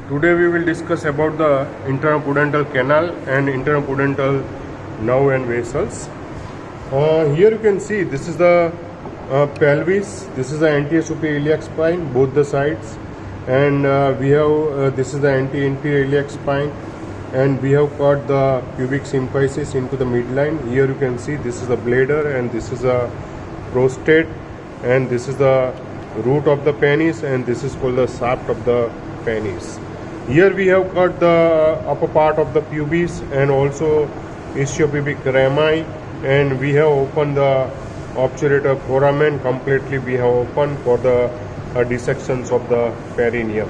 Today we will discuss about the internopudental canal and internopudental nerve and vessels. Here you can see this is the pelvis, this is the anterior iliac spine, both the sides, and we have this is the anti-inferior iliac spine, and we have got the pubic symphysis into the midline. Here you can see this is the bladder, and this is a prostate, and this is the root of the penis, and this is called the shaft of the penis. Here we have got the upper part of the pubis and also ischiopubic rami, and we have opened the obturator foramen completely. We have opened for the dissections of the perineum.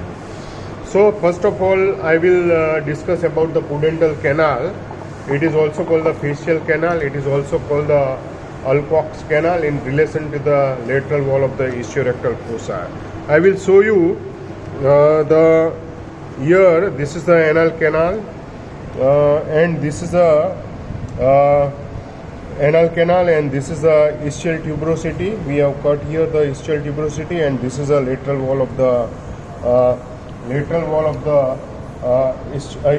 So first of all, I will discuss about the pudendal canal. It is also called the facial canal. It is also called the Alcock's canal in relation to the lateral wall of the ischiorectal fossa. I will show you here this is the anal canal, and this is the anal canal, and this is the ischial tuberosity. We have got here the ischial tuberosity, and this is the lateral wall of the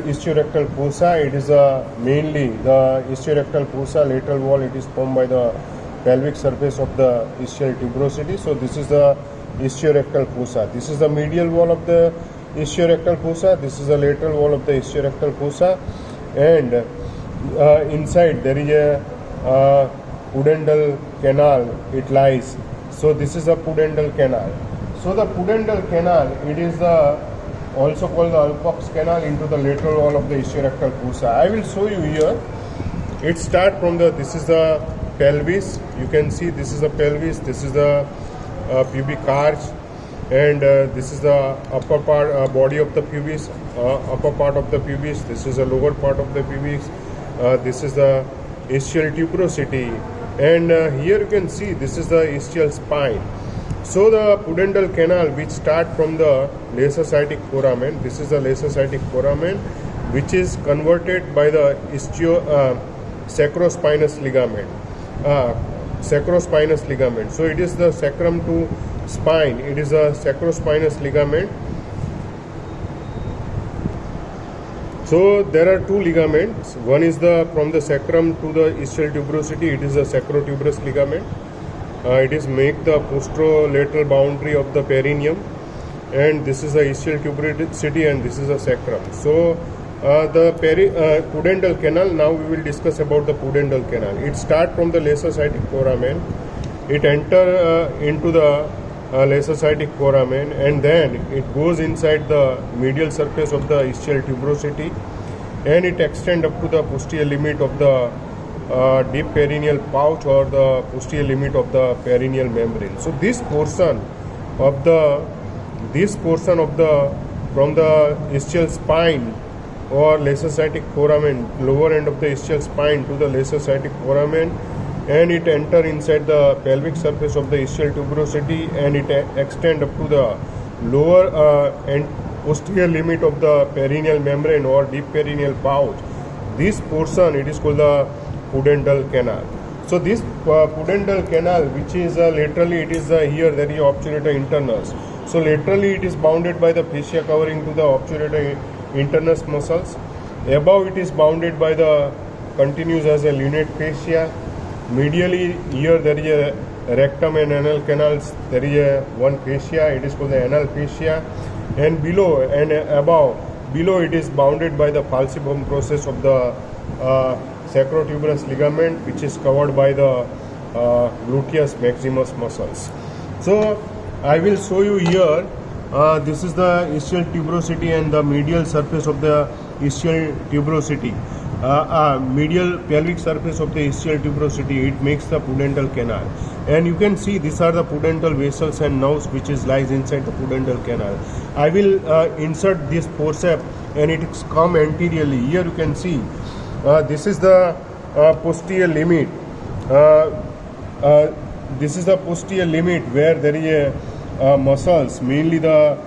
ischiorectal fossa. It is mainly the ischiorectal fossa lateral wall. It is formed by the pelvic surface of the ischial tuberosity. So this is the ischiorectal fossa. This is the medial wall of the ischiorectal fossa. This is the lateral wall of the ischiorectal fossa, and inside there is a pudendal canal. It lies. So this is a pudendal canal. So the pudendal canal, it is also called the Alcock's canal into the lateral wall of the ischiorectal fossa. I will show you here. It starts from this is the pelvis. You can see this is the pelvis. This is the pubic arch, and this is the upper part body of the pubis, upper part of the pubis. This is the lower part of the pubis. This is the ischial tuberosity, and here you can see this is the ischial spine. So the pudendal canal, which start from the lesser-sciatic foramen, this is the lesser-sciatic foramen, which is converted by the sacrospinous ligament. Sacrospinous ligament. So it is the sacrum to spine. It is a sacrospinous ligament. So there are two ligaments. One is from the sacrum to the ischial tuberosity. It is a sacrotuberous ligament. It is make the posterolateral boundary of the perineum, and this is the ischial tuberosity, and this is the sacrum. So the pudendal canal. Now we will discuss about the pudendal canal. It starts from the lesser-sciatic foramen. It enter into the lesser-sciatic foramen, and then it goes inside the medial surface of the ischial tuberosity, and it extends up to the posterior limit of the deep perineal pouch or the posterior limit of the perineal membrane. So this portion of the from the ischial spine or lesser-sciatic foramen, lower end of the ischial spine to the lesser-sciatic foramen, and it enter inside the pelvic surface of the ischial tuberosity, and it extend up to the lower and posterior limit of the perineal membrane or deep perineal pouch. This portion, it is called the pudendal canal. So this pudendal canal, which is laterally, it is here there is obturator internus. So laterally it is bounded by the fascia covering to the obturator internus muscles. Above it is bounded by the continues as a lunate fascia. Medially here there is a rectum and anal canals. There is one fascia. It is called the anal fascia. And below and above, below it is bounded by the falciform process of the sacrotuberous ligament, which is covered by the gluteus maximus muscles. So I will show you here. This is the ischial tuberosity and the medial surface of the ischial tuberosity. Medial pelvic surface of the ischial tuberosity, it makes the pudendal canal, and you can see these are the pudendal vessels and nerves which is lies inside the pudendal canal. I will insert this forceps, and it is come anteriorly. Here you can see this is the posterior limit. This is the posterior limit where there is a muscles, mainly the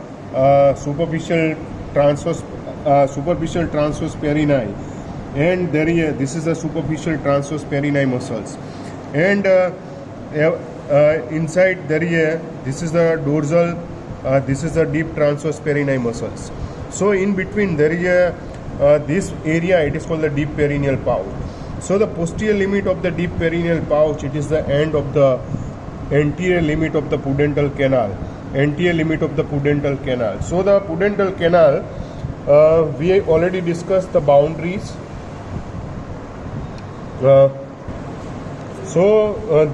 superficial transverse perini, and there is this is the superficial transverse perini muscles, and inside there is this is the dorsal, this is the deep transverse perini muscles, So in between there is a this area, it is called the deep perineal pouch. So the posterior limit of the deep perineal pouch, it is the end of the anterior limit of the pudendal canal. Anterior limit of the pudendal canal. So the pudendal canal, we already discussed the boundaries.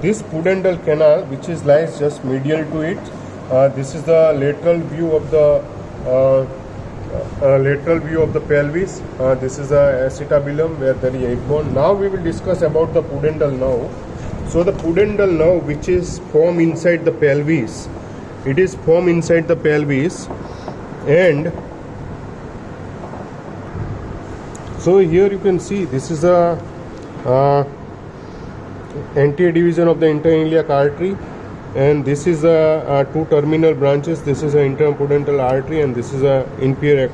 This pudendal canal, which is lies just medial to it, this is the lateral view of the pelvis. This is the acetabulum where there is a bone. Now we will discuss about the pudendal nerve. So the pudendal nerve, which is formed inside the pelvis, it is formed inside the pelvis, and so here you can see this is a anterior division of the interiliac artery, and this is a two terminal branches. This is an interpudental artery, and this is a inferior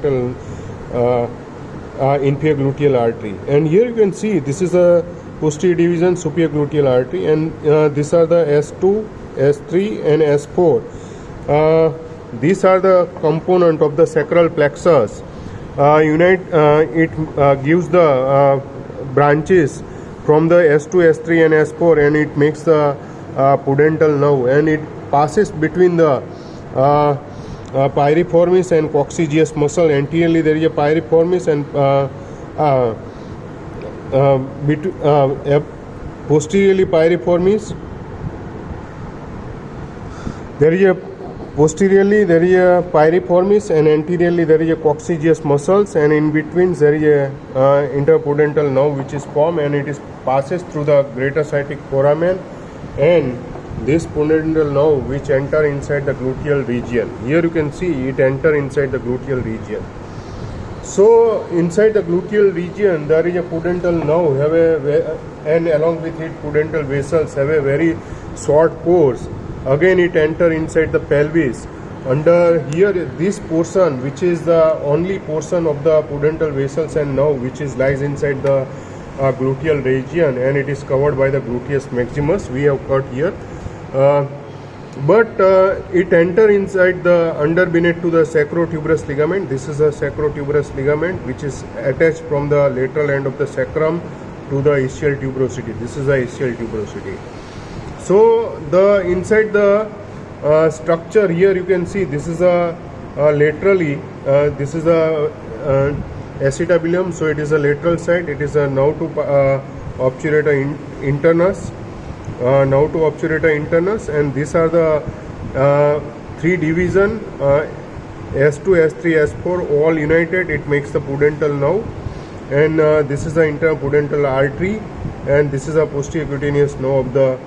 gluteal artery. And here you can see this is a posterior division superior gluteal artery, and these are the S2, S3 and S4. These are the component of the sacral plexus. It gives the branches from the S2, S3 and S4, and it makes the pudendal nerve, and it passes between the piriformis and coccygeus muscle. Anteriorly there is a piriformis, and posteriorly piriformis. Posteriorly there is a piriformis, and anteriorly there is a coccygeus muscles, and in between there is a interpudental nerve which is formed, and it is passes through the greater sciatic foramen, and this pudendal nerve which enter inside the gluteal region. Here you can see it enter inside the gluteal region. So inside the gluteal region there is a pudendal nerve and along with it pudendal vessels have a very short course. Again it enter inside the pelvis. Under here this portion, which is the only portion of the pudendal vessels and nerve which is lies inside the gluteal region, and it is covered by the gluteus maximus. We have cut here, but it enter inside the under beneath to the sacrotuberous ligament. This is a sacrotuberous ligament which is attached from the lateral end of the sacrum to the ischial tuberosity. This is the ischial tuberosity. So the inside the structure here you can see this is a laterally this is a acetabulum, so it is a lateral side. It is a nerve to obturator internus, and these are the three division S2, S3, S4 all united. It makes the pudendal nerve, and this is the interpudental artery, and this is a posterior cutaneous nerve of the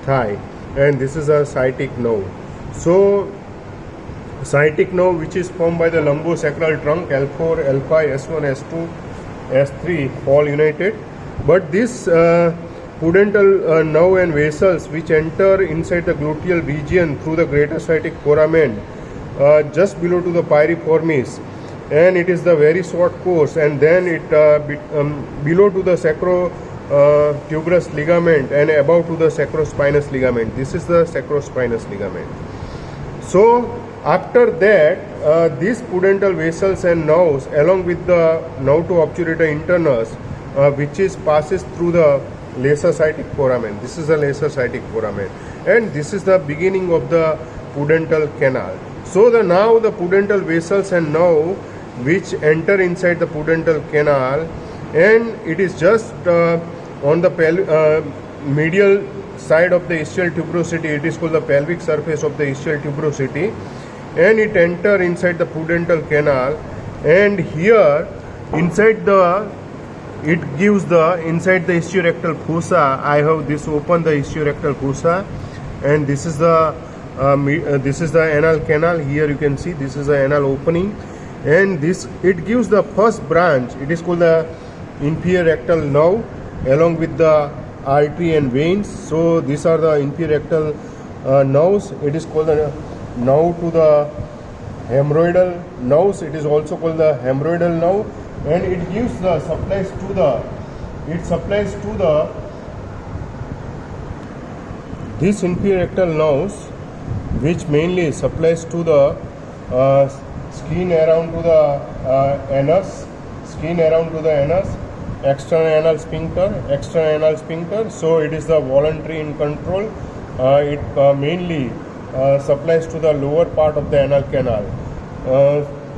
thigh, and this is a sciatic nerve. So sciatic nerve which is formed by the lumbosacral trunk L4, L5, S1, S2, S3 all united, but this pudendal nerve and vessels which enter inside the gluteal region through the greater sciatic foramen just below to the piriformis, and it is the very short course, and then it below to the sacrotuberous ligament and above to the sacrospinous ligament. This is the sacrospinous ligament. So after that these pudendal vessels and nerves along with the nerve to obturator internus which is passes through the lesser sciatic foramen. This is the lesser sciatic foramen, and this is the beginning of the pudendal canal. So now the pudendal vessels and nerve which enter inside the pudendal canal, and it is just on the medial side of the ischial tuberosity. It is called the pelvic surface of the ischial tuberosity, and it enter inside the pudendal canal, and here inside the it gives the inside the ischiorectal fossa. I have this open the ischiorectal fossa, and this is the anal canal. Here you can see this is the anal opening, and this it gives the first branch. It is called the inferior rectal nerve along with the artery and veins. So these are the inferior rectal nerves. It is called the nerve to the hemorrhoidal nerves. It is also called the hemorrhoidal nerve, and it gives the supplies to the this inferior rectal nerves, which mainly supplies to the skin around to the anus, external anal sphincter. So it is the voluntary in control. It mainly supplies to the lower part of the anal canal.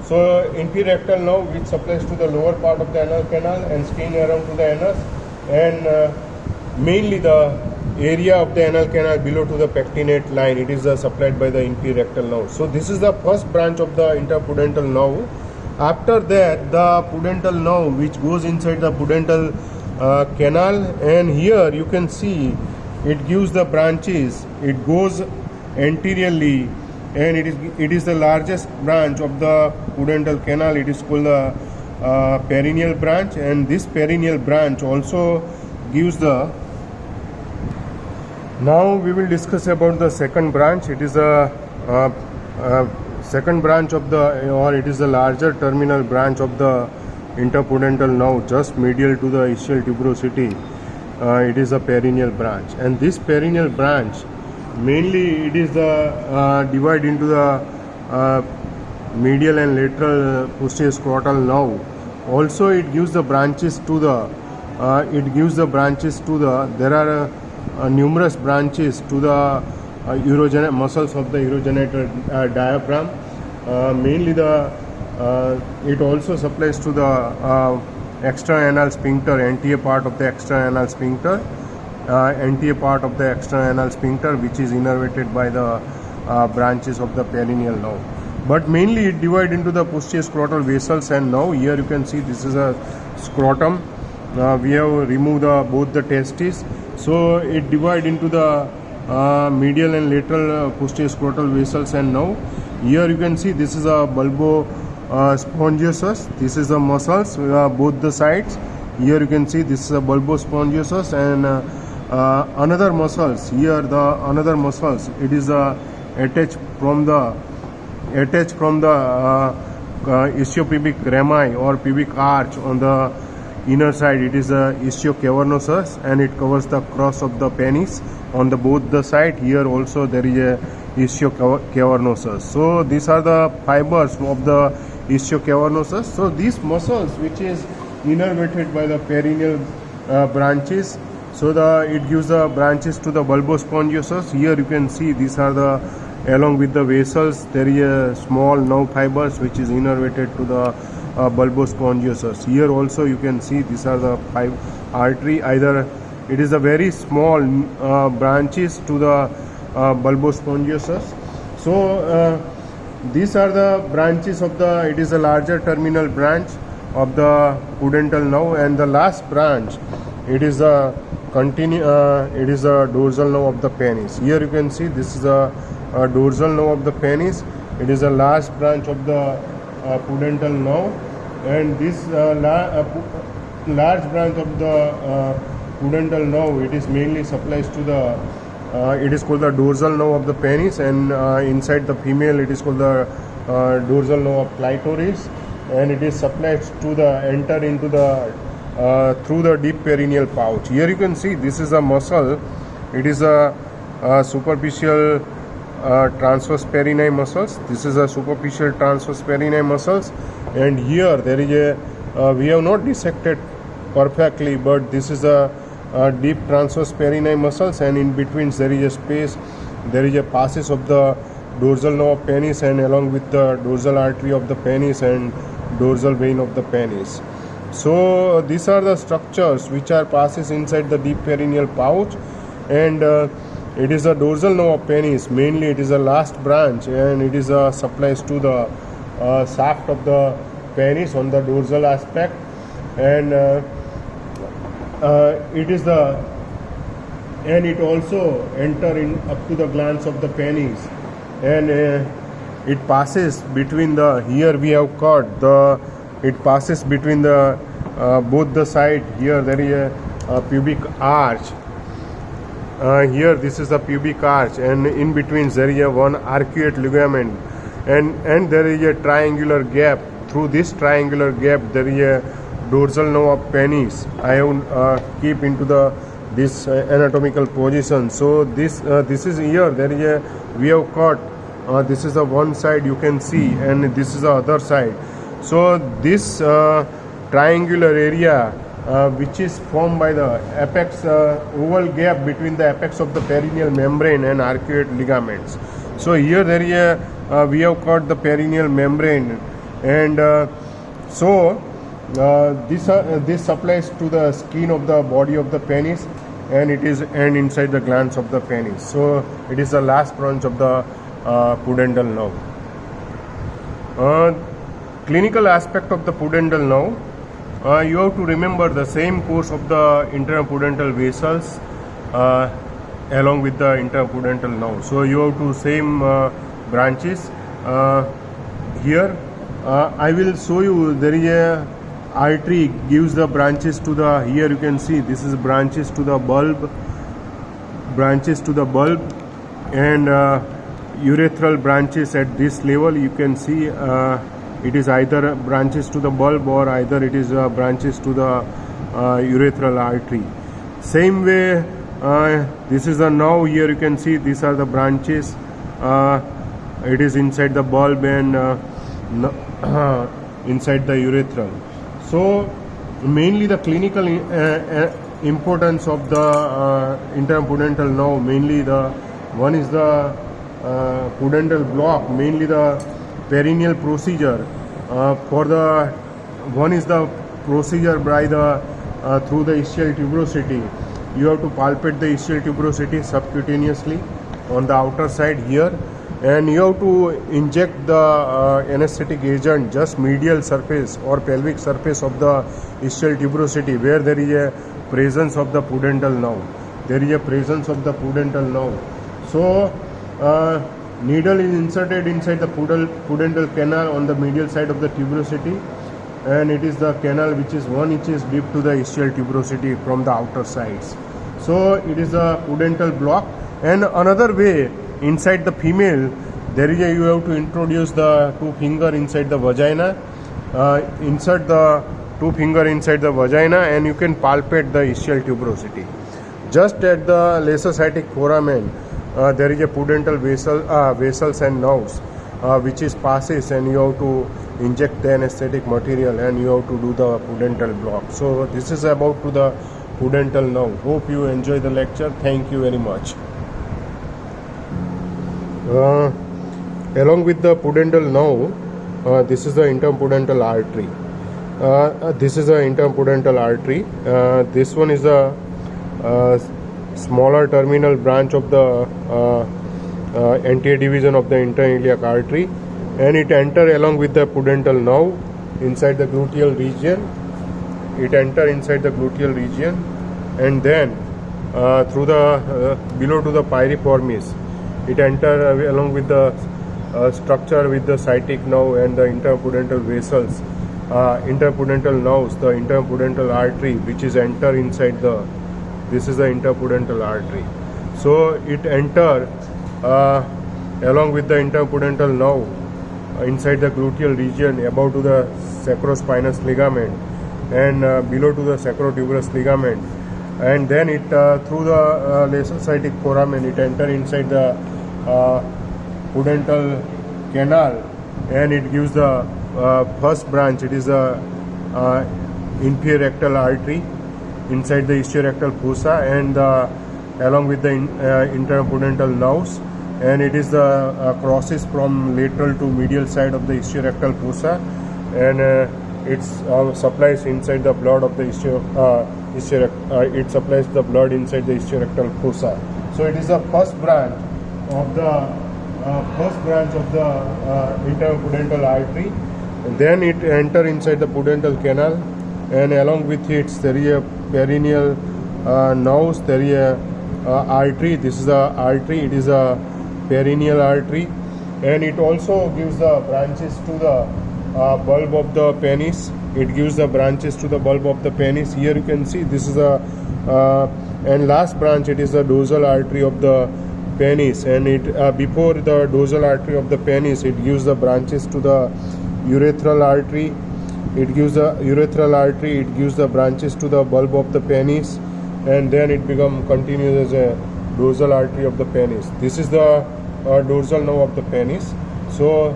So inferior rectal nerve which supplies to the lower part of the anal canal and skin around to the anus, and mainly the area of the anal canal below to the pectinate line, it is supplied by the inferior rectal nerve. So this is the first branch of the interpudental nerve. After that, the pudental nerve which goes inside the pudental canal, and here you can see it gives the branches. It goes anteriorly, and it is the largest branch of the pudental canal. It is called the perineal branch, and this perineal branch also gives the. Now we will discuss about the second branch. It is a second branch of the, or it is the larger terminal branch of the interpudental nerve, just medial to the ischial tuberosity. It is a perineal branch, and this perineal branch mainly it is the divided into the medial and lateral posterior scrotal nerve. Also, it gives the branches to the. There are numerous branches to the muscles of the urogenital diaphragm. Mainly it also supplies to the external anal sphincter, anterior part of the external anal sphincter, which is innervated by the branches of the perineal nerve. But mainly it divides into the posterior scrotal vessels and nerve. Here you can see this is a scrotum. We have removed both the testes. So it divides into the medial and lateral posterior scrotal vessels and nerve. Here you can see this is a bulbospongiosus. This is the muscles, both the sides. Here you can see this is a bulbospongiosus, and another muscles. Here the another muscles. It is attached from the ischiopubic rami or pubic arch on the inner side. It is a ischiocavernosus, and it covers the cross of the penis on the both the side. Here also there is a ischiocavernosus. So these are the fibers of the ischiocavernosus. So these muscles which is innervated by the perineal branches, so it gives the branches to the bulbospongiosus. Here you can see these are the, along with the vessels, there is a small nerve fibers which is innervated to the bulbospongiosus. Here also you can see these are the five artery. Either it is a very small branches to the bulbospongiosus. So these are the branches of the. It is a larger terminal branch of the pudental nerve, and the last branch, it is a dorsal nerve of the penis. Here you can see this is a dorsal nerve of the penis. It is a last branch of the pudental nerve, and this large branch of the pudental nerve, it is mainly supplies to the it is called the dorsal nerve of the penis, and inside the female it is called the dorsal nerve of clitoris, and it is supplied to the enter into the through the deep perineal pouch. Here you can see this is a muscle. It is a superficial transverse perineal muscles. This is a superficial transverse perineal muscles, and here there is a we have not dissected perfectly, but this is a deep transverse perineal muscles, and in between there is a space. There is a passes of the dorsal nerve of penis, and along with the dorsal artery of the penis and dorsal vein of the penis. So these are the structures which are passes inside the deep perineal pouch, and it is a dorsal nerve of penis. Mainly it is a last branch, and it is supplies to the shaft of the penis on the dorsal aspect, and it also enter in up to the glans of the penis, and it passes between the, here we have cut the, it passes between the both the side. Here there is a pubic arch. Here this is the pubic arch, and in between there is a one arcuate ligament, and there is a triangular gap. Through this triangular gap there is a dorsal nerve of penis. I have keep into the this anatomical position. So this is here there is a, we have cut This is the one side you can see, and this is the other side. So this triangular area which is formed by the apex oval gap between the apex of the perineal membrane and arcuate ligaments. So here there is we have got the perineal membrane, and this supplies to the skin of the body of the penis, and it is inside the glands of the penis. So it is the last branch of the pudendal nerve. Clinical aspect of the pudendal nerve. You have to remember the same course of the interpudental vessels along with the interpudental nerve. So you have to same branches here. I will show you. There is a artery gives the branches to the, here you can see this is branches to the bulb, and urethral branches at this level. You can see it is either branches to the bulb or either it is branches to the urethral artery. Same way, this is the nerve. Here you can see these are the branches. It is inside the bulb and inside the urethral. So mainly the clinical importance of the interpudental nerve, mainly the one is the pudendal block, mainly the perineal procedure. For the one is the procedure by the through the ischial tuberosity. You have to palpate the ischial tuberosity subcutaneously on the outer side here, and you have to inject the anesthetic agent just medial surface or pelvic surface of the ischial tuberosity where there is a presence of the pudendal nerve. So needle is inserted inside the pudendal canal on the medial side of the tuberosity, and it is the canal which is 1 inch deep to the ischial tuberosity from the outer sides. So it is a pudendal block. And another way, inside the female, there is you have to introduce the 2 finger inside the vagina. Insert the 2 finger inside the vagina, and you can palpate the ischial tuberosity. Just at the lesosciatic foramen, there is a pudendal vessels and nerves which is passes, and you have to inject the anesthetic material, and you have to do the pudendal block. So this is about to the pudendal nerve. Hope you enjoy the lecture. Thank you very much. Along with the pudendal nerve, this is the interpudental artery. This one is a smaller terminal branch of the anterior division of the interiliac artery, and it enter along with the pudendal nerve inside the gluteal region. And then through the below to the piriformis, it enter along with the structure with the sciatic nerve and the interpudental vessels, interpudental nerves, the interpudental artery which is enter inside the, this is the interpudental artery. So it enter along with the interpudental nerve inside the gluteal region above to the sacrospinous ligament and below to the sacrotuberous ligament, and then it through the lesosciatic foramen it enter inside the pudendal canal, and it gives the first branch. It is the inferior rectal artery inside the ischiorectal fossa, and along with the interpudental nerves, and it is the crosses from lateral to medial side of the ischiorectal fossa, and it supplies inside the blood of the it supplies the blood inside the ischiorectal fossa. So it is the first branch of the interpudental artery. And then it enter inside the pudendal canal, and along with it there is a perineal nerves, there is a artery. This is the artery, it is a perineal artery, and it also gives the branches to the bulb of the penis. It gives the branches to the bulb of the penis. Here you can see this is a and last branch, it is the dorsal artery of the penis, and it before the dorsal artery of the penis it gives the branches to the urethral artery. It gives the urethral artery, it gives the branches to the bulb of the penis, and then it continues as a dorsal artery of the penis. This is the dorsal nerve of the penis. So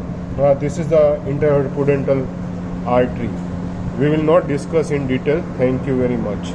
this is the interpudendal artery. We will not discuss in detail. Thank you very much.